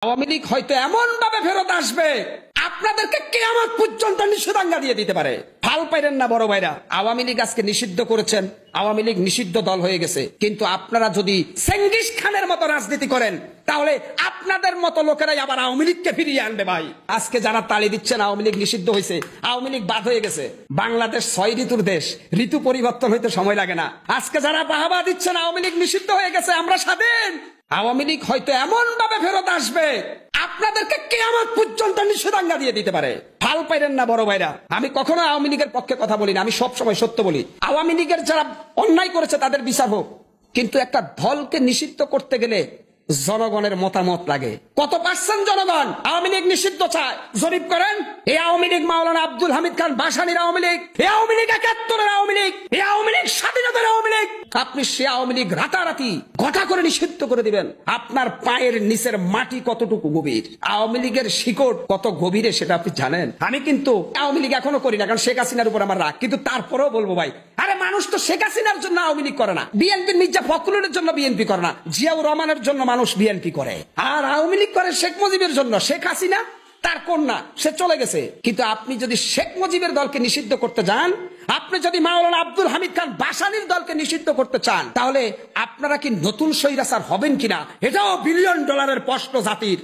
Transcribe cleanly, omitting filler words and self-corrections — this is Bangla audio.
আওয়ামী লীগ হয়তো এমন ভাবে ফেরত আসবে আপনাদেরকে কিয়ামত পর্যন্ত নিষেধাজ্ঞা দিয়ে দিতে পারে। ফাল পাইরেন না বড় ভাইরা, আওয়ামী লীগ আজকে নিষিদ্ধ করেছেন, আওয়ামী লীগ নিষিদ্ধ দল হয়ে গেছে, কিন্তু আপনারা যদি চেঙ্গিস খানের মতো রাজনীতি করেন তাহলে আপনাদের মতো লোকেরাই আবার আওয়ামী লীগকে ফিরিয়ে আনবে। ভাই আজকে যারা তালি দিচ্ছেন আওয়ামী লীগ নিষিদ্ধ হয়েছে, আওয়ামী লীগ বাদ হয়ে গেছে, বাংলাদেশ 6 ঋতুর দেশ, ঋতু পরিবর্তন হইতে সময় লাগে না। আজকে যারা বাহাবা দিচ্ছেন আওয়ামী লীগ নিষিদ্ধ হয়ে গেছে, আমরা স্বাধীন, আওয়ামী লীগ হয়তো এমন ভাবে ফেরত আসবে আপনাদেরকে কিয়ামত পর্যন্ত নিষেধাজ্ঞা দিয়ে দিতে পারে। ফাল পাইরেন না বড় ভাইরা, আমি কখনো আওয়ামী লীগের পক্ষে কথা বলি না, আমি সব সময় সত্য বলি। আওয়ামী লীগের যারা অন্যায় করেছে তাদের বিচার হোক, কিন্তু একটা দলকে নিষিদ্ধ করতে গেলে জনগণের মতামত লাগে। কত পার্সেন্ট জনগণ আওয়ামী লীগ নিষিদ্ধ চায় জরিপ করেন। এই আওয়ামী লীগ মাওলানা আব্দুল হামিদ খান ভাসানীর আওয়ামী লীগ, এই আওয়ামী লীগ ৭১-এর আওয়ামী লীগ, এই আওয়ামী লীগ স্বাধীনতার আওয়ামী লীগ। আপনি সে আওয়ামী লীগ রাতারাতি ঘটা করে নিষিদ্ধ করে দিবেন, আপনার পায়ের নিচের মাটি কতটুকু গভীর, আওয়ামী লীগের শিকড় কত গভীরে সেটা আপনি জানেন। আমি কিন্তু আওয়ামী লীগ এখনো করি না, কারণ শেখ হাসিনার উপর আমার রাগ, কিন্তু তারপরেও বলবো ভাই, আরে মানুষ তো শেখ হাসিনার জন্য আওয়ামী লীগ করে না, বিএনপির মির্জা ফখরুলের জন্য বিএনপি করে না, জিয়াউর রহমানের জন্য মানুষ বিএনপি করে, আর আওয়ামী লীগ করে শেখ মুজিবের জন্য। শেখ হাসিনা তার কন্যা, সে চলে গেছে, কিন্তু আপনি যদি শেখ মুজিবের দলকে নিষিদ্ধ করতে যান, আপনি যদি মাওলানা আব্দুল হামিদ খান ভাসানীর দলকে নিষিদ্ধ করতে চান, তাহলে আপনারা কি নতুন স্বৈরাচার হবেন কিনা, এটাও $1 বিলিয়ন প্রশ্ন জাতির।